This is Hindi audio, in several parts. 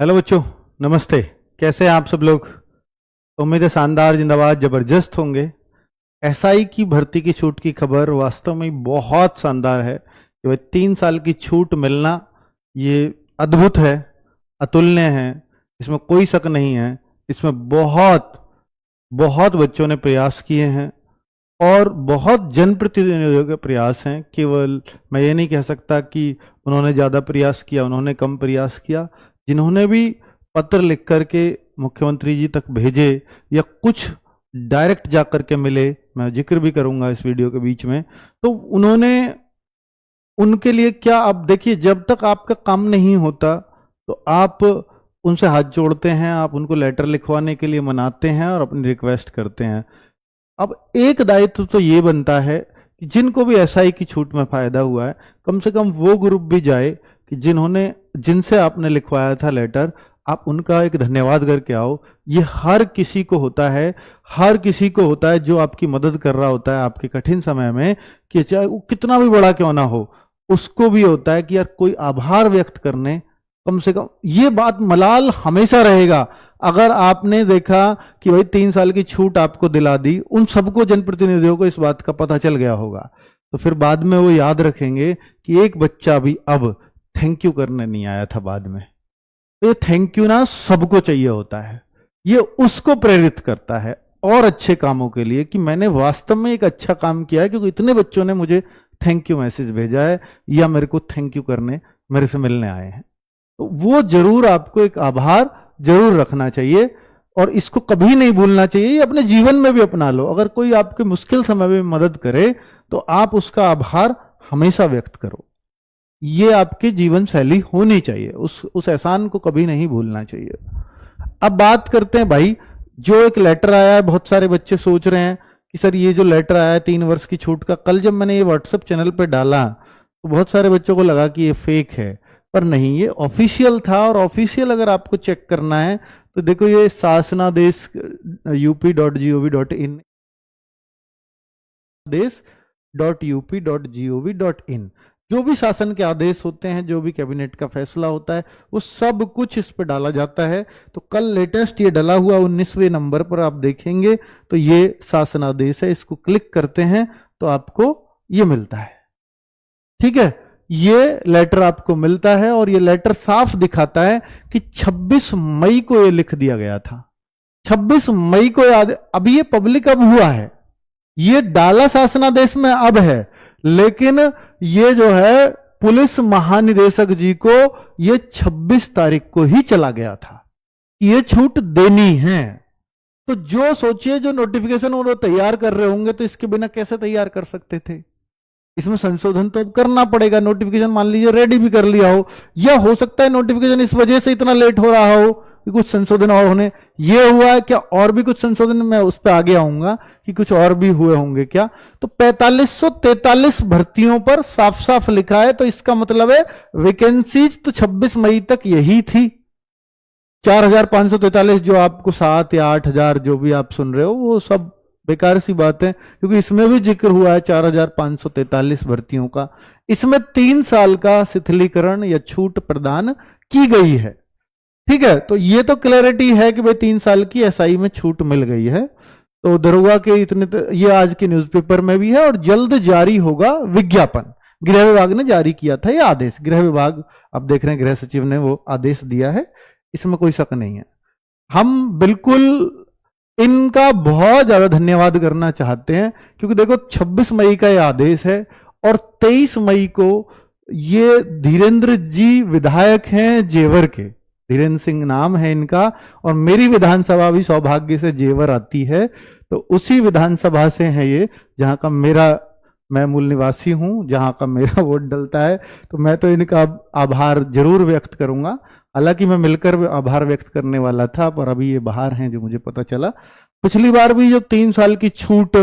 हेलो बच्चों, नमस्ते। कैसे हैं आप सब लोग? उम्मीद है शानदार, जिंदाबाद, जबरदस्त होंगे। एसआई की भर्ती की छूट की खबर वास्तव में बहुत शानदार है कि भाई 3 साल की छूट मिलना ये अद्भुत है, अतुलनीय है। इसमें कोई शक नहीं है। इसमें बहुत बहुत बच्चों ने प्रयास किए हैं और बहुत जनप्रतिनिधियों के प्रयास हैं। केवल मैं ये नहीं कह सकता कि उन्होंने ज़्यादा प्रयास किया, उन्होंने कम प्रयास किया। जिन्होंने भी पत्र लिख करके मुख्यमंत्री जी तक भेजे या कुछ डायरेक्ट जा करके मिले, मैं जिक्र भी करूंगा इस वीडियो के बीच में, तो उन्होंने उनके लिए क्या, आप देखिए, जब तक आपका काम नहीं होता तो आप उनसे हाथ जोड़ते हैं, आप उनको लेटर लिखवाने के लिए मनाते हैं और अपनी रिक्वेस्ट करते हैं। अब एक दायित्व तो ये बनता है कि जिनको भी एसआई की छूट में फायदा हुआ है, कम से कम वो ग्रुप भी जाए कि जिनसे आपने लिखवाया था लेटर, आप उनका एक धन्यवाद करके आओ। ये हर किसी को होता है, हर किसी को होता है जो आपकी मदद कर रहा होता है आपके कठिन समय में, कि चाहे वो कितना भी बड़ा क्यों ना हो, उसको भी होता है कि यार कोई आभार व्यक्त करने, कम से कम ये बात मलाल हमेशा रहेगा। अगर आपने देखा कि भाई 3 साल की छूट आपको दिला दी, उन सबको, जनप्रतिनिधियों को इस बात का पता चल गया होगा, तो फिर बाद में वो याद रखेंगे कि एक बच्चा भी अब थैंक यू करने नहीं आया था बाद में। तो ये थैंक यू ना सबको चाहिए होता है। ये उसको प्रेरित करता है और अच्छे कामों के लिए कि मैंने वास्तव में एक अच्छा काम किया है, क्योंकि इतने बच्चों ने मुझे थैंक यू मैसेज भेजा है या मेरे को थैंक यू करने, मेरे से मिलने आए हैं। तो वो जरूर आपको एक आभार जरूर रखना चाहिए और इसको कभी नहीं भूलना चाहिए। ये अपने जीवन में भी अपना लो। अगर कोई आपके मुश्किल समय में मदद करे तो आप उसका आभार हमेशा व्यक्त करो। ये आपकी जीवन शैली होनी चाहिए। उस एहसान को कभी नहीं भूलना चाहिए। अब बात करते हैं भाई, जो एक लेटर आया है, बहुत सारे बच्चे सोच रहे हैं कि सर ये जो लेटर आया है 3 वर्ष की छूट का, कल जब मैंने ये व्हाट्सएप चैनल पे डाला तो बहुत सारे बच्चों को लगा कि ये फेक है, पर नहीं, ये ऑफिशियल था। और ऑफिशियल अगर आपको चेक करना है तो देखो, ये शासनादेश up.gov.in, देश.up.gov.in, जो भी शासन के आदेश होते हैं, जो भी कैबिनेट का फैसला होता है, वो सब कुछ इस पर डाला जाता है। तो कल लेटेस्ट ये डला हुआ 19वें नंबर पर आप देखेंगे तो ये शासनादेश है। इसको क्लिक करते हैं तो आपको ये मिलता है। ठीक है, ये लेटर आपको मिलता है और ये लेटर साफ दिखाता है कि 26 मई को ये लिख दिया गया था। 26 मई को याद, अभी ये पब्लिक अब हुआ है, ये डाला शासनादेश में अब है, लेकिन ये जो है पुलिस महानिदेशक जी को ये 26 तारीख को ही चला गया था, ये छूट देनी है। तो जो सोचिए, जो नोटिफिकेशन वो तैयार कर रहे होंगे, तो इसके बिना कैसे तैयार कर सकते थे? इसमें संशोधन तो अब करना पड़ेगा। नोटिफिकेशन मान लीजिए रेडी भी कर लिया हो, या हो सकता है नोटिफिकेशन इस वजह से इतना लेट हो रहा हो कि कुछ संशोधन और होने, ये हुआ है क्या, और भी कुछ संशोधन, मैं उस पर आगे आऊंगा कि कुछ और भी हुए होंगे क्या। तो 4543 भर्तियों पर साफ साफ लिखा है, तो इसका मतलब है वैकेंसीज तो 26 मई तक यही थी। 4543 जो आपको 7 या 8,000 जो भी आप सुन रहे हो, वो सब बेकार सी बात है, क्योंकि इसमें भी जिक्र हुआ है 4543 भर्तियों का। इसमें 3 साल का शिथिलीकरण या छूट प्रदान की गई है। ठीक है, तो ये तो क्लैरिटी है कि भाई 3 साल की एसआई में छूट मिल गई है। तो दरोगा के ये आज के न्यूज़पेपर में भी है और जल्द जारी होगा विज्ञापन। गृह विभाग ने जारी किया था ये आदेश। गृह विभाग, आप देख रहे हैं, गृह सचिव ने वो आदेश दिया है, इसमें कोई शक नहीं है। हम बिल्कुल इनका बहुत ज्यादा धन्यवाद करना चाहते हैं, क्योंकि देखो 26 मई का ये आदेश है और 23 मई को ये धीरेन्द्र जी विधायक हैं जेवर के, धीरेन्द्र सिंह नाम है इनका, और मेरी विधानसभा भी सौभाग्य से जेवर आती है, तो उसी विधानसभा से है ये, जहां का मैं मूल निवासी हूं, जहां का मेरा वोट डलता है। तो मैं तो इनका आभार जरूर व्यक्त करूंगा। हालांकि मैं मिलकर आभार व्यक्त करने वाला था, पर अभी ये बाहर हैं, जो मुझे पता चला। पिछली बार भी जो 3 साल की छूट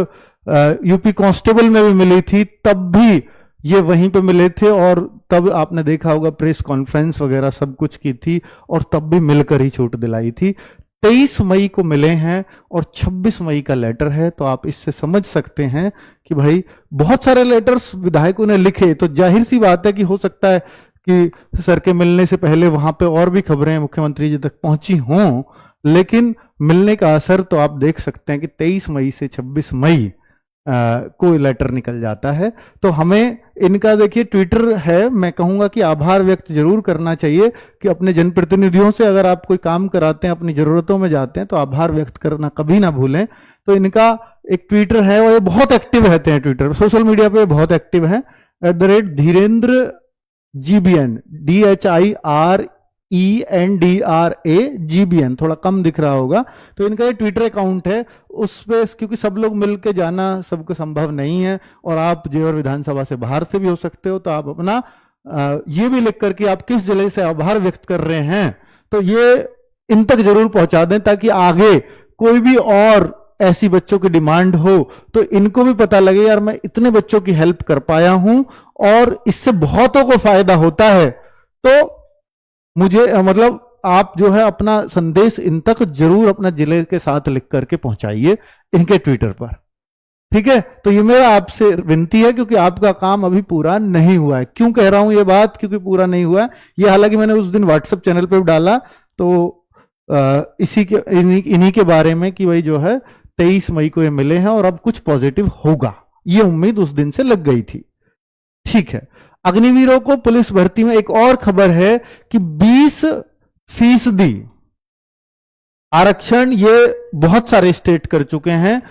यूपी कांस्टेबल में भी मिली थी, तब भी ये वहीं पे मिले थे, और तब आपने देखा होगा प्रेस कॉन्फ्रेंस वगैरह सब कुछ की थी, और तब भी मिलकर ही छूट दिलाई थी। 23 मई को मिले हैं और 26 मई का लेटर है। तो आप इससे समझ सकते हैं कि भाई बहुत सारे लेटर्स विधायकों ने लिखे, तो जाहिर सी बात है कि हो सकता है कि सर के मिलने से पहले वहां पे और भी खबरें मुख्यमंत्री जी तक पहुंची हों, लेकिन मिलने का असर तो आप देख सकते हैं कि 23 मई से 26 मई कोई लेटर निकल जाता है। तो हमें इनका देखिए ट्विटर है, मैं कहूंगा कि आभार व्यक्त जरूर करना चाहिए कि अपने जनप्रतिनिधियों से अगर आप कोई काम कराते हैं, अपनी जरूरतों में जाते हैं, तो आभार व्यक्त करना कभी ना भूलें। तो इनका एक ट्विटर है और ये बहुत एक्टिव रहते हैं, ट्विटर सोशल मीडिया पे बहुत एक्टिव है, @धीरेन्द्र GBN, DHIRENDRA GBN, थोड़ा कम दिख रहा होगा। तो इनका ये ट्विटर अकाउंट है, उस पे क्योंकि सब लोग मिलके जाना सबको संभव नहीं है और आप जेवर विधानसभा से बाहर से भी हो सकते हो, तो आप अपना ये भी लिख करके आप किस जिले से आभार व्यक्त कर रहे हैं तो ये इन तक जरूर पहुंचा दें, ताकि आगे कोई भी और ऐसी बच्चों की डिमांड हो तो इनको भी पता लगे यार मैं इतने बच्चों की हेल्प कर पाया हूं और इससे बहुतों को फायदा होता है। तो मुझे मतलब आप जो है अपना संदेश इन तक जरूर अपना जिले के साथ लिख करके पहुंचाइए इनके ट्विटर पर, ठीक है। तो ये मेरा आपसे विनती है, क्योंकि आपका काम अभी पूरा नहीं हुआ है। क्यों कह रहा हूं ये बात, क्योंकि पूरा नहीं हुआ है ये, हालांकि मैंने उस दिन व्हाट्सएप चैनल पे डाला तो इसी के इन्हीं के बारे में कि भाई जो है 23 मई को ये मिले हैं और अब कुछ पॉजिटिव होगा, ये उम्मीद उस दिन से लग गई थी, ठीक है। अग्निवीरों को पुलिस भर्ती में एक और खबर है कि 20% आरक्षण ये बहुत सारे स्टेट कर चुके हैं,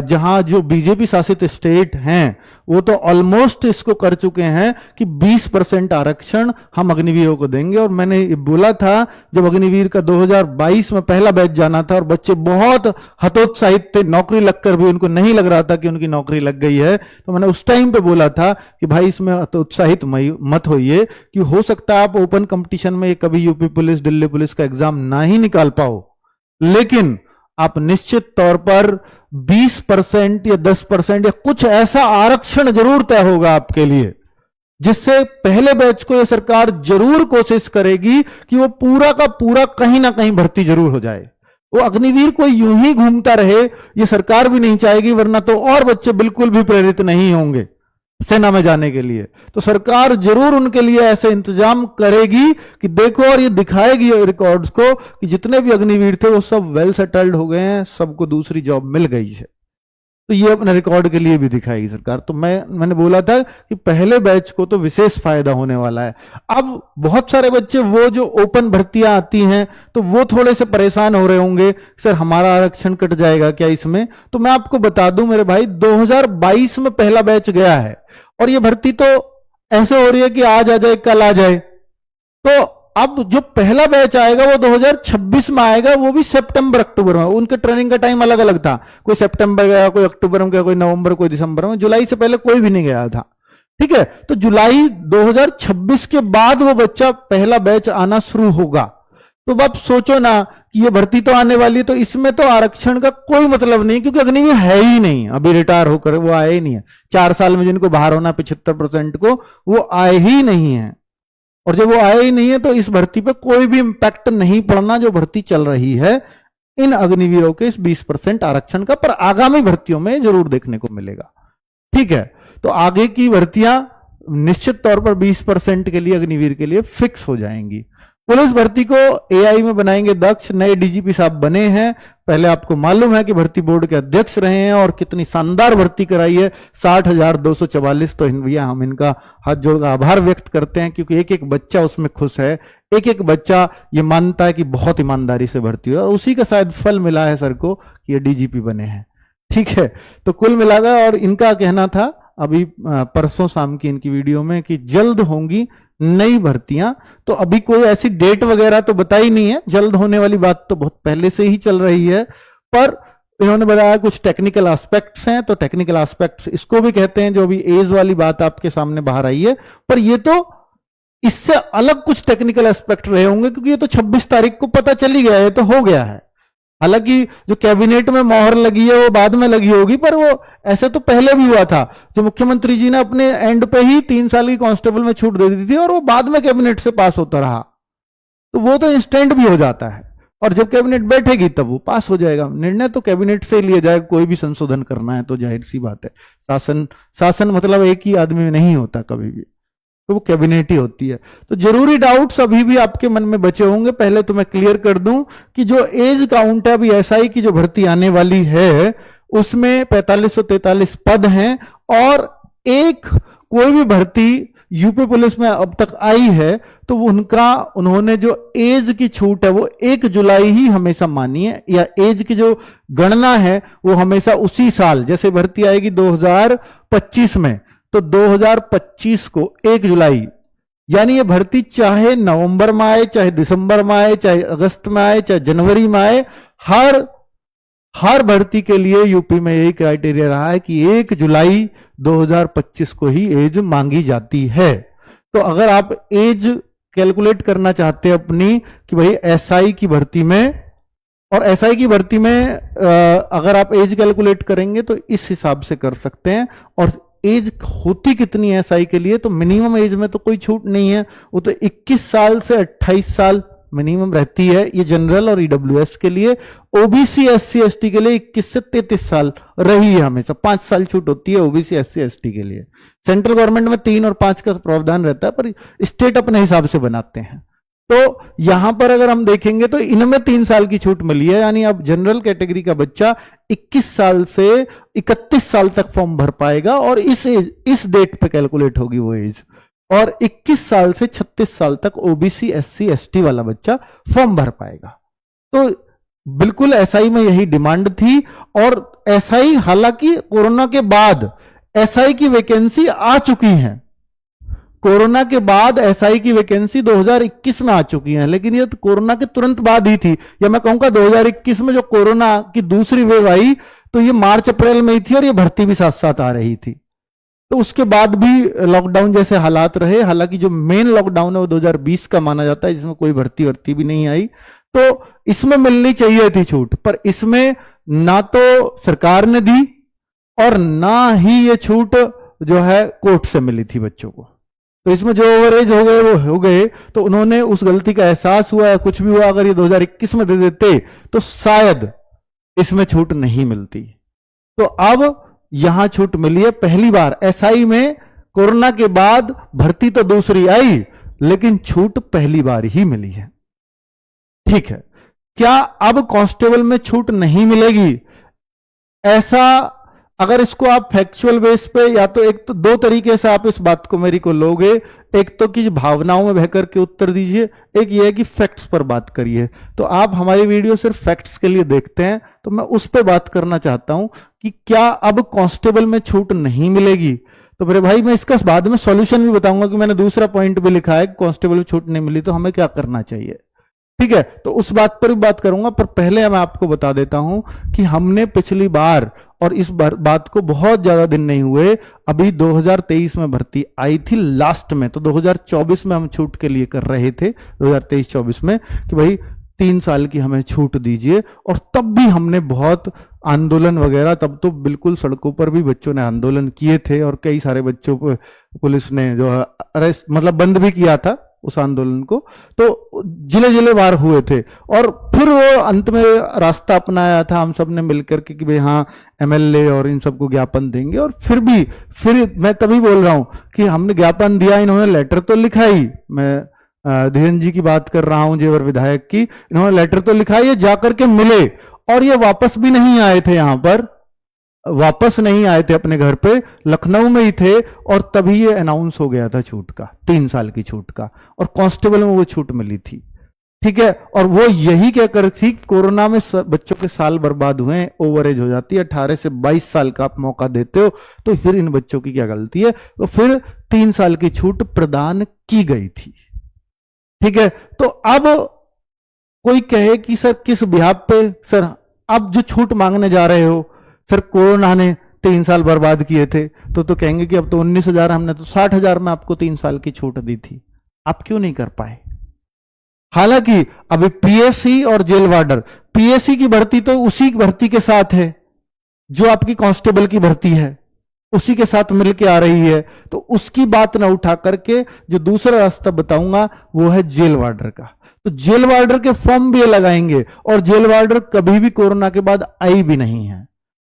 जहां जो बीजेपी शासित स्टेट हैं वो तो ऑलमोस्ट इसको कर चुके हैं कि 20% आरक्षण हम अग्निवीरों को देंगे। और मैंने बोला था जब अग्निवीर का 2022 में पहला बैच जाना था और बच्चे बहुत हतोत्साहित थे, नौकरी लगकर भी उनको नहीं लग रहा था कि उनकी नौकरी लग गई है, तो मैंने उस टाइम पे बोला था कि भाई इसमें हतोत्साहित मत होइए कि हो सकता है आप ओपन कंपटीशन में कभी यूपी पुलिस दिल्ली पुलिस का एग्जाम ना ही निकाल पाओ, लेकिन आप निश्चित तौर पर 20% या 10% या कुछ ऐसा आरक्षण जरूर तय होगा आपके लिए, जिससे पहले बैच को यह सरकार जरूर कोशिश करेगी कि वो पूरा का पूरा कहीं ना कहीं भर्ती जरूर हो जाए। वो अग्निवीर कोई यूं ही घूमता रहे ये सरकार भी नहीं चाहेगी, वरना तो और बच्चे बिल्कुल भी प्रेरित नहीं होंगे सेना में जाने के लिए। तो सरकार जरूर उनके लिए ऐसे इंतजाम करेगी कि देखो, और ये दिखाएगी रिकॉर्ड्स को कि जितने भी अग्निवीर थे वो सब वेल सेटल्ड हो गए हैं, सबको दूसरी जॉब मिल गई है। तो ये अपने रिकॉर्ड के लिए भी दिखाएगी सरकार। तो मैंने बोला था कि पहले बैच को तो विशेष फायदा होने वाला है। अब बहुत सारे बच्चे वो जो ओपन भर्तियां आती हैं तो वो थोड़े से परेशान हो रहे होंगे, सर हमारा आरक्षण कट जाएगा क्या इसमें। तो मैं आपको बता दूं मेरे भाई, 2022 में पहला बैच गया है और ये भर्ती तो ऐसे हो रही है कि आज आ जाए कल आ जाए। तो अब जो पहला बैच आएगा वो 2026 में आएगा, वो भी सितंबर अक्टूबर में। उनके ट्रेनिंग का टाइम अलग अलग था, कोई सितंबर गया, कोई अक्टूबर में गया, कोई नवंबर, कोई दिसंबर में। जुलाई से पहले कोई भी नहीं गया था, ठीक है। तो जुलाई 2026 के बाद वो बच्चा पहला बैच आना शुरू होगा। तो अब सोचो ना कि ये भर्ती तो आने वाली है, तो इसमें तो आरक्षण का कोई मतलब नहीं, क्योंकि अग्निवीर है ही नहीं, अभी रिटायर होकर वो आए ही नहीं है। 4 साल में जिनको बाहर होना 75% को, वो आए ही नहीं है। और जब वो आए ही नहीं है तो इस भर्ती पे कोई भी इंपैक्ट नहीं पड़ना जो भर्ती चल रही है इन अग्निवीरों के इस 20% आरक्षण का, पर आगामी भर्तियों में जरूर देखने को मिलेगा, ठीक है। तो आगे की भर्तियां निश्चित तौर पर 20% के लिए अग्निवीर के लिए फिक्स हो जाएंगी। पुलिस भर्ती को एआई में बनाएंगे दक्ष, नए डीजीपी साहब बने हैं। पहले आपको मालूम है कि भर्ती बोर्ड के अध्यक्ष रहे हैं और कितनी शानदार भर्ती कराई है, 60,244। तो भैया हम इनका हाथ जोड़कर आभार व्यक्त करते हैं, क्योंकि एक एक बच्चा उसमें खुश है, एक एक बच्चा ये मानता है कि बहुत ईमानदारी से भर्ती हुई, और उसी का शायद फल मिला है सर को कि ये डीजीपी बने हैं, ठीक है। तो कुल मिलाकर, और इनका कहना था अभी परसों शाम की इनकी वीडियो में कि जल्द होंगी नई भर्तियां। तो अभी कोई ऐसी डेट वगैरह तो बताई नहीं है, जल्द होने वाली बात तो बहुत पहले से ही चल रही है, पर इन्होंने बताया कुछ टेक्निकल एस्पेक्ट्स हैं। तो टेक्निकल एस्पेक्ट्स इसको भी कहते हैं, जो अभी एज वाली बात आपके सामने बाहर आई है, पर ये तो इससे अलग कुछ टेक्निकल एस्पेक्ट रहे होंगे, क्योंकि ये तो 26 तारीख को पता चली गया है, तो हो गया है। हालांकि जो कैबिनेट में मोहर लगी है वो बाद में लगी होगी, पर वो ऐसे तो पहले भी हुआ था। जो मुख्यमंत्री जी ने अपने एंड पे ही 3 साल की कांस्टेबल में छूट दे दी थी और वो बाद में कैबिनेट से पास होता रहा, तो वो तो इंस्टेंट भी हो जाता है, और जब कैबिनेट बैठेगी तब वो पास हो जाएगा। निर्णय तो कैबिनेट से लिया जाएगा, कोई भी संशोधन करना है तो जाहिर सी बात है। शासन मतलब एक ही आदमी में नहीं होता कभी भी। तो वो कैबिनेट ही होती है। तो जरूरी डाउट्स अभी भी आपके मन में बचे होंगे। पहले तो मैं क्लियर कर दूं कि जो एज काउंट है अभी एसआई की जो भर्ती आने वाली है उसमें 4543 पद हैं, और एक कोई भी भर्ती यूपी पुलिस में अब तक आई है तो उन्होंने जो एज की छूट है वो 1 जुलाई ही हमेशा मानी है, या एज की जो गणना है वो हमेशा उसी साल, जैसे भर्ती आएगी 2025 में तो 2025 को 1 जुलाई, यानी ये भर्ती चाहे नवंबर में आए, चाहे दिसंबर में आए, चाहे अगस्त में आए, चाहे जनवरी में आए, हर भर्ती के लिए यूपी में यही क्राइटेरिया रहा है कि 1 जुलाई 2025 को ही एज मांगी जाती है। तो अगर आप एज कैलकुलेट करना चाहते हैं अपनी कि भाई एसआई की भर्ती में, और एसआई की भर्ती में अगर आप एज कैलकुलेट करेंगे तो इस हिसाब से कर सकते हैं। और एज होती कितनी है एसआई के लिए, तो मिनिमम एज में तो कोई छूट नहीं है, वो तो 21 साल से 28 साल मिनिमम रहती है, ये जनरल और ईडब्ल्यूएस के लिए। ओबीसी एससी एसटी के लिए 21 से 33 साल रही है, हमेशा 5 साल छूट होती है ओबीसी एससी एसटी के लिए। सेंट्रल गवर्नमेंट में 3 और 5 का प्रावधान रहता है, पर स्टेट अपने हिसाब से बनाते हैं। तो यहां पर अगर हम देखेंगे तो इनमें 3 साल की छूट मिली है, यानी अब जनरल कैटेगरी का बच्चा 21 साल से 31 साल तक फॉर्म भर पाएगा, और इस डेट पे कैलकुलेट होगी वो एज, और 21 साल से 36 साल तक ओबीसी एससी एसटी वाला बच्चा फॉर्म भर पाएगा। तो बिल्कुल एसआई में यही डिमांड थी, और एसआई हालांकि कोरोना के बाद एसआई की वैकेंसी आ चुकी है, कोरोना के बाद एसआई की वैकेंसी 2021 में आ चुकी है, लेकिन ये तो कोरोना के तुरंत बाद ही थी, या मैं कहूंगा 2021 में जो कोरोना की दूसरी वेव आई तो ये मार्च अप्रैल में ही थी, और ये भर्ती भी साथ साथ आ रही थी। तो उसके बाद भी लॉकडाउन जैसे हालात रहे, हालांकि जो मेन लॉकडाउन है वो 2020 का माना जाता है, जिसमें कोई भर्ती वर्ती भी नहीं आई, तो इसमें मिलनी चाहिए थी छूट, पर इसमें ना तो सरकार ने दी और ना ही ये छूट जो है कोर्ट से मिली थी बच्चों को। तो इसमें जो ओवरेज हो गए वो हो गए, तो उन्होंने उस गलती का एहसास हुआ या कुछ भी हुआ, अगर ये 2021 में दे देते तो शायद इसमें छूट नहीं मिलती। तो अब यहां छूट मिली है पहली बार एसआई में, कोरोना के बाद भर्ती तो दूसरी आई लेकिन छूट पहली बार ही मिली है। ठीक है, क्या अब कांस्टेबल में छूट नहीं मिलेगी? ऐसा अगर इसको आप फैक्चुअल बेस पे, या तो एक तो 2 तरीके से आप इस बात को मेरी को लोगे, एक तो कि भावनाओं में बहकर के उत्तर दीजिए, एक ये है कि फैक्ट्स पर बात करिए। तो आप हमारी वीडियो सिर्फ फैक्ट्स के लिए देखते हैं, तो मैं उस पर बात करना चाहता हूं कि क्या अब कांस्टेबल में छूट नहीं मिलेगी। तो मेरे भाई मैं इसका बाद में सॉल्यूशन भी बताऊंगा कि मैंने दूसरा पॉइंट भी लिखा है, कांस्टेबल में छूट नहीं मिली तो हमें क्या करना चाहिए। ठीक है, तो उस बात पर भी बात करूंगा, पर पहले मैं आपको बता देता हूं कि हमने पिछली बार, और इस बात को बहुत ज्यादा दिन नहीं हुए, अभी 2023 में भर्ती आई थी लास्ट में, तो 2024 में हम छूट के लिए कर रहे थे 2023-24 में कि भाई 3 साल की हमें छूट दीजिए, और तब भी हमने बहुत आंदोलन वगैरह, तब तो बिल्कुल सड़कों पर भी बच्चों ने आंदोलन किए थे, और कई सारे बच्चों को पुलिस ने जो अरेस्ट मतलब बंद भी किया था उस आंदोलन को, तो जिले जिले वार हुए थे, और फिर वो अंत में रास्ता अपनाया था हम सब ने मिलकर के कि भाई हाँ एमएलए और इन सबको ज्ञापन देंगे, और फिर मैं तभी बोल रहा हूं कि हमने ज्ञापन दिया, इन्होंने लेटर तो लिखा ही, मैं धीरेन्द्र जी की बात कर रहा हूं, जेवर विधायक की, इन्होंने लेटर तो लिखा ही, ये जाकर के मिले, और ये वापस भी नहीं आए थे, यहां पर वापस नहीं आए थे अपने घर पे, लखनऊ में ही थे, और तभी ये अनाउंस हो गया था छूट का, 3 साल की छूट का, और कांस्टेबल में वो छूट मिली थी। ठीक है, और वो यही कहकर थी कोरोना में बच्चों के साल बर्बाद हुए, ओवरेज हो जाती है, 18 से 22 साल का आप मौका देते हो, तो फिर इन बच्चों की क्या गलती है, तो फिर 3 साल की छूट प्रदान की गई थी। ठीक है, तो अब कोई कहे कि सर किस बिहाफ पे, सर अब जो छूट मांगने जा रहे हो, सर कोरोना ने 3 साल बर्बाद किए थे, तो कहेंगे कि अब तो 19,000, हमने तो 60,000 में आपको 3 साल की छूट दी थी, आप क्यों नहीं कर पाए? हालांकि अभी पीएससी और जेल वार्डर, पीएससी की भर्ती तो उसी भर्ती के साथ है जो आपकी कांस्टेबल की भर्ती है, उसी के साथ मिलके आ रही है, तो उसकी बात ना उठा करके जो दूसरा रास्ता बताऊंगा वो है जेल वार्डर का। तो जेल वार्डर के फॉर्म भी लगाएंगे, और जेल वार्डर कभी भी कोरोना के बाद आई भी नहीं है,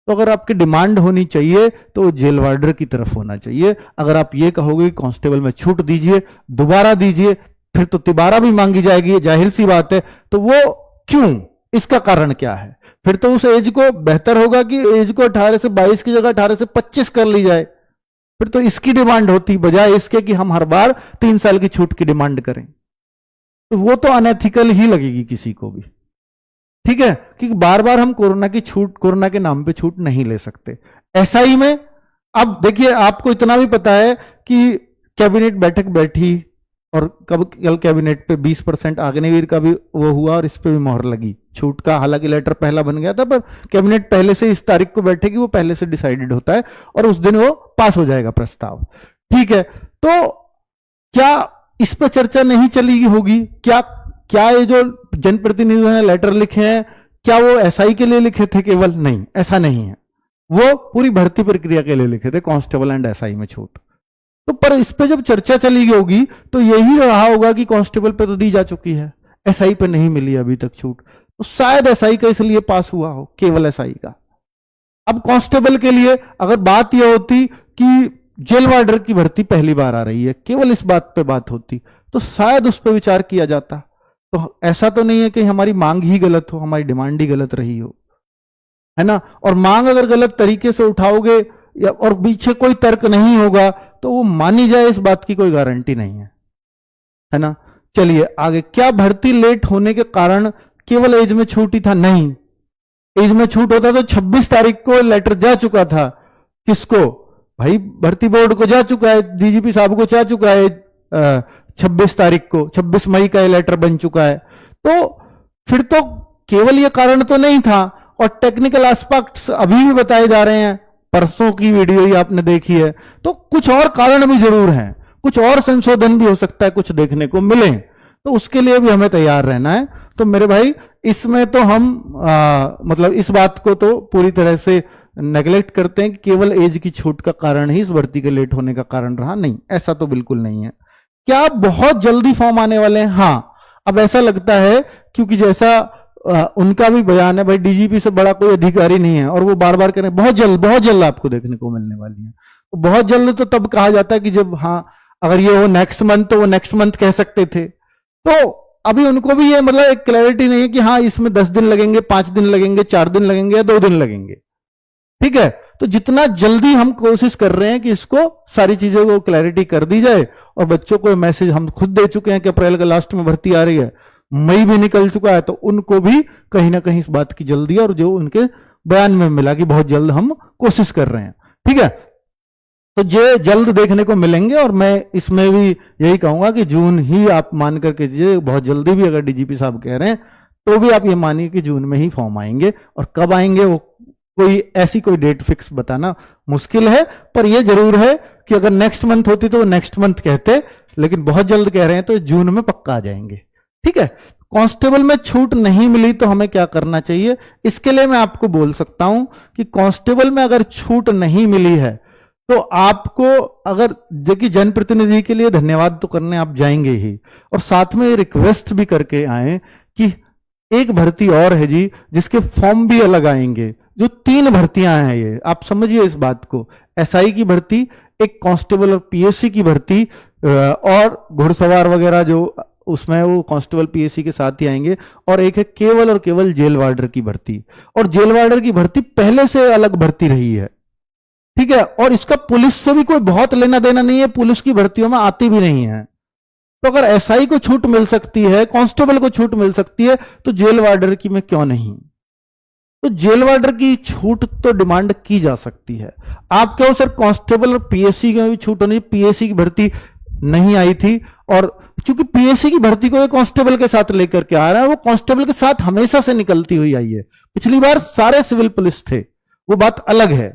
तो अगर आपकी डिमांड होनी चाहिए तो वो जेल वार्डर की तरफ होना चाहिए। अगर आप ये कहोगे कांस्टेबल में छूट दीजिए, दोबारा दीजिए, फिर तो तिबारा भी मांगी जाएगी, जाहिर सी बात है। तो वो क्यों, इसका कारण क्या है? फिर तो उस एज को बेहतर होगा कि एज को 18 से 22 की जगह 18 से 25 कर ली जाए। फिर तो इसकी डिमांड होती, बजाय इसके कि हम हर बार 3 साल की छूट की डिमांड करें। तो वो तो अनएथिकल ही लगेगी किसी को भी, ठीक है, क्योंकि बार बार हम कोरोना की छूट, कोरोना के नाम पे छूट नहीं ले सकते। एसआई में अब देखिए, आपको इतना भी पता है कि कैबिनेट बैठक बैठी और कल कैबिनेट पे 20% अग्निवीर का भी वो हुआ और इस पे भी मोहर लगी छूट का। हालांकि लेटर पहला बन गया था, पर कैबिनेट पहले से इस तारीख को बैठेगी, वो पहले से डिसाइडेड होता है और उस दिन वो पास हो जाएगा प्रस्ताव, ठीक है। तो क्या इस पर चर्चा नहीं चली होगी? क्या ये जो जनप्रतिनिधियों ने लेटर लिखे हैं, क्या वो एसआई के लिए लिखे थे केवल? नहीं, ऐसा नहीं है, वो पूरी भर्ती प्रक्रिया के लिए लिखे थे, कांस्टेबल एंड एसआई में छूट। तो पर इस पे जब चर्चा चली होगी तो यही रहा होगा कि कांस्टेबल पे तो दी जा चुकी है, एसआई पे नहीं मिली अभी तक छूट, तो शायद एसआई का इसलिए पास हुआ हो, केवल एसआई का। अब कांस्टेबल के लिए अगर बात यह होती कि जेल वार्डर की भर्ती पहली बार आ रही है, केवल इस बात पे बात होती, तो शायद उस पर विचार किया जाता। तो ऐसा तो नहीं है कि हमारी मांग ही गलत हो, हमारी डिमांड ही गलत रही हो, है ना। और मांग अगर गलत तरीके से उठाओगे या और पीछे कोई तर्क नहीं होगा तो वो मानी जाए, इस बात की कोई गारंटी नहीं है ना। चलिए आगे, क्या भर्ती लेट होने के कारण केवल एज में छूट ही था? नहीं, एज में छूट होता तो 26 तारीख को लेटर जा चुका था। किसको? भाई भर्ती बोर्ड को जा चुका है, डीजीपी साहब को जा चुका है 26 तारीख को, 26 मई का ये लेटर बन चुका है। तो फिर तो केवल ये कारण तो नहीं था, और टेक्निकल एस्पेक्ट्स अभी भी बताए जा रहे हैं, परसों की वीडियो ही आपने देखी है। तो कुछ और कारण भी जरूर हैं, कुछ और संशोधन भी हो सकता है, कुछ देखने को मिले, तो उसके लिए भी हमें तैयार रहना है। तो मेरे भाई इसमें तो हम मतलब इस बात को तो पूरी तरह से नेगलेक्ट करते हैं कि केवल एज की छूट का कारण ही इस भर्ती के लेट होने का कारण रहा। नहीं, ऐसा तो बिल्कुल नहीं है। क्या बहुत जल्दी फॉर्म आने वाले हैं? हाँ, अब ऐसा लगता है, क्योंकि जैसा उनका भी बयान है, भाई डीजीपी से बड़ा कोई अधिकारी नहीं है, और वो बार बार कह रहे हैं बहुत जल्द आपको देखने को मिलने वाली है। तो बहुत जल्द तो तब कहा जाता है कि जब, हाँ अगर ये हो नेक्स्ट मंथ, तो वो नेक्स्ट मंथ कह सकते थे। तो अभी उनको भी ये मतलब एक क्लैरिटी नहीं है कि हाँ इसमें 10 दिन लगेंगे, 5 दिन लगेंगे, 4 दिन लगेंगे या 2 दिन लगेंगे, ठीक है। तो जितना जल्दी हम कोशिश कर रहे हैं कि इसको सारी चीजों को क्लैरिटी कर दी जाए, और बच्चों को मैसेज हम खुद दे चुके हैं कि अप्रैल का लास्ट में भर्ती आ रही है, मई भी निकल चुका है, तो उनको भी कहीं ना कहीं इस बात की जल्दी है, और जो उनके बयान में मिला कि बहुत जल्द हम कोशिश कर रहे हैं, ठीक है। तो ये जल्द देखने को मिलेंगे, और मैं इसमें भी यही कहूंगा कि जून ही आप मान करके चीजिए, बहुत जल्दी भी अगर डीजीपी साहब कह रहे हैं तो भी आप ये मानिए कि जून में ही फॉर्म आएंगे। और कब आएंगे वो कोई डेट फिक्स बताना मुश्किल है, पर ये जरूर है कि अगर नेक्स्ट मंथ होती तो वो नेक्स्ट मंथ कहते, लेकिन बहुत जल्द कह रहे हैं तो जून में पक्का आ जाएंगे, ठीक है। कांस्टेबल में छूट नहीं मिली तो हमें क्या करना चाहिए? इसके लिए मैं आपको बोल सकता हूं कि कांस्टेबल में अगर छूट नहीं मिली है तो आपको, अगर देखिए जनप्रतिनिधि के लिए धन्यवाद तो करने आप जाएंगे ही, और साथ में रिक्वेस्ट भी करके आए कि एक भर्ती और है जी जिसके फॉर्म भी अलग आएंगे। जो 3 भर्तियां हैं, ये आप समझिए इस बात को, एसआई की भर्ती, एक कांस्टेबल और पीएससी की भर्ती, और घुड़सवार वगैरह जो उसमें वो कांस्टेबल पीएससी के साथ ही आएंगे, और एक है केवल और केवल जेल वार्डर की भर्ती। और जेल वार्डर की भर्ती पहले से अलग भर्ती रही है, ठीक है, और इसका पुलिस से भी कोई बहुत लेना देना नहीं है, पुलिस की भर्तियों में आती भी नहीं है। तो अगर एसआई को छूट मिल सकती है, कांस्टेबल को छूट मिल सकती है, तो जेल वार्डर की में क्यों नहीं? तो जेल वार्डर की छूट तो डिमांड की जा सकती है। आप कहो सर कांस्टेबल और पीएससी की भी छूट होनी, पीएससी की भर्ती नहीं आई थी, और क्योंकि पीएससी की भर्ती को कांस्टेबल के साथ लेकर के आ रहा है, वो कांस्टेबल के साथ हमेशा से निकलती हुई आई है। पिछली बार सारे सिविल पुलिस थे, वो बात अलग है,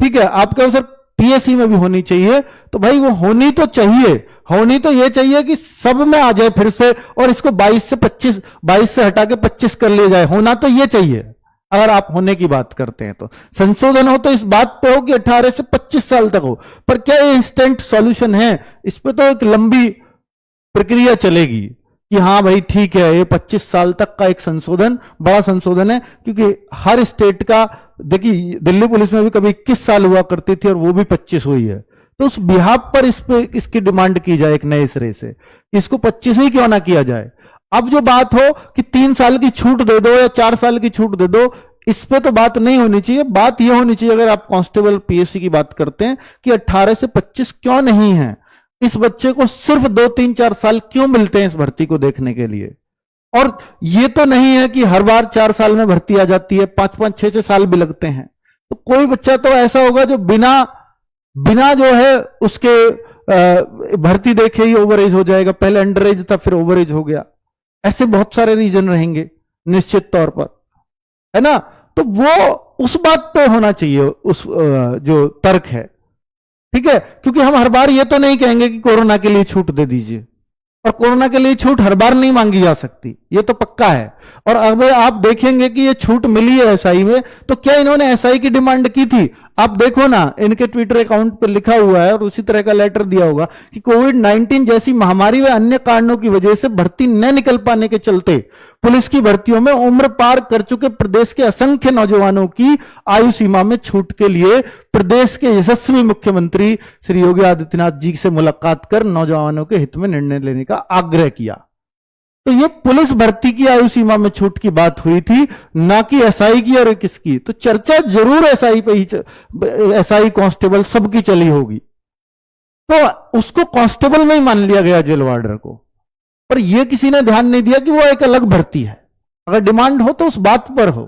ठीक है। आप कहो सर पीएससी में भी होनी चाहिए, तो भाई वो होनी तो चाहिए, होनी तो ये चाहिए कि सब में आ जाए फिर से, और इसको 22 से हटा के 25 कर लिया जाए, होना तो ये चाहिए। अगर आप होने की बात करते हैं तो संशोधन हो तो इस बात पे हो कि 18 से 25 साल तक हो, पर क्या ये इंस्टेंट सॉल्यूशन है? इस पे तो एक लंबी प्रक्रिया चलेगी, कि हाँ भाई ठीक है, ये 25 साल तक का एक संशोधन बड़ा संशोधन है, क्योंकि हर स्टेट का, देखिए दिल्ली पुलिस में भी कभी 21 साल हुआ करती थी और वो भी 25 हुई है, तो उस बिहाफ पर इस पे इसकी डिमांड की जाए एक नए सिरे से, इसको 25 ही क्यों ना किया जाए। अब जो बात हो कि 3 साल की छूट दे दो या 4 साल की छूट दे दो, इस पे तो बात नहीं होनी चाहिए। बात यह होनी चाहिए, अगर आप कांस्टेबल पीएससी की बात करते हैं, कि 18 से 25 क्यों नहीं है, इस बच्चे को सिर्फ 2-3-4 साल क्यों मिलते हैं इस भर्ती को देखने के लिए। और ये तो नहीं है कि हर बार 4 साल में भर्ती आ जाती है, 5-5 6-6 साल भी लगते हैं। तो कोई बच्चा तो ऐसा होगा जो बिना बिना जो है उसके भर्ती देखे ही ओवर एज हो जाएगा, पहले अंडर एज था फिर ओवर एज हो गया। ऐसे बहुत सारे रीजन रहेंगे निश्चित तौर पर, है ना। तो वो उस बात पे होना चाहिए उस जो तर्क है, ठीक है। क्योंकि हम हर बार ये तो नहीं कहेंगे कि कोरोना के लिए छूट दे दीजिए, और कोरोना के लिए छूट हर बार नहीं मांगी जा सकती, ये तो पक्का है। और अब आप देखेंगे कि ये छूट मिली है एसआई में, तो क्या इन्होंने एसआई की डिमांड की थी? आप देखो ना, इनके ट्विटर अकाउंट पर लिखा हुआ है और उसी तरह का लेटर दिया होगा कि कोविड-19 जैसी महामारी व अन्य कारणों की वजह से भर्ती न निकल पाने के चलते पुलिस की भर्तियों में उम्र पार कर चुके प्रदेश के असंख्य नौजवानों की आयु सीमा में छूट के लिए प्रदेश के यशस्वी मुख्यमंत्री श्री योगी आदित्यनाथ जी से मुलाकात कर नौजवानों के हित में निर्णय लेने का आग्रह किया। तो ये पुलिस भर्ती की आयु सीमा में छूट की बात हुई थी, ना कि एसआई की और किसकी। तो चर्चा जरूर एसआई पे ही, एसआई कांस्टेबल सबकी चली होगी, तो उसको कांस्टेबल में ही मान लिया गया जेल वार्डर को। पर यह किसी ने ध्यान नहीं दिया कि वो एक अलग भर्ती है, अगर डिमांड हो तो उस बात पर हो,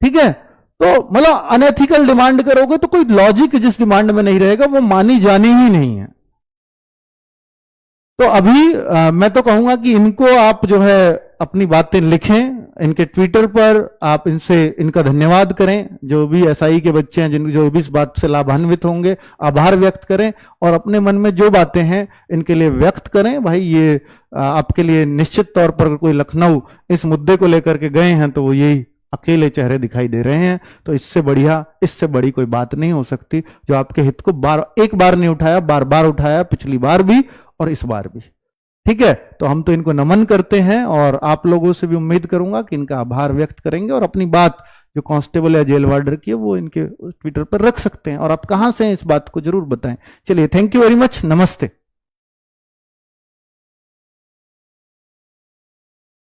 ठीक है। तो मतलब अनएथिकल डिमांड करोगे तो कोई लॉजिक जिस डिमांड में नहीं रहेगा वो मानी जानी ही नहीं है। तो अभी मैं तो कहूंगा कि इनको आप जो है अपनी बातें लिखें, इनके ट्विटर पर आप इनसे इनका धन्यवाद करें, जो भी एसआई के बच्चे हैं जिन जो भी इस बात से लाभान्वित होंगे, आभार व्यक्त करें और अपने मन में जो बातें हैं इनके लिए व्यक्त करें। भाई ये आपके लिए निश्चित तौर पर कोई लखनऊ इस मुद्दे को लेकर के गए हैं तो वो यही अकेले चेहरे दिखाई दे रहे हैं। तो इससे बढ़िया, इससे बड़ी कोई बात नहीं हो सकती, जो आपके हित को एक बार नहीं उठाया, बार बार उठाया, पिछली बार भी और इस बार भी, ठीक है। तो हम तो इनको नमन करते हैं और आप लोगों से भी उम्मीद करूंगा कि इनका आभार व्यक्त करेंगे और अपनी बात जो कांस्टेबल या जेल वार्डर की है वो इनके ट्विटर पर रख सकते हैं। और आप कहां से हैं इस बात को जरूर बताएं। चलिए, थैंक यू वेरी मच, नमस्ते।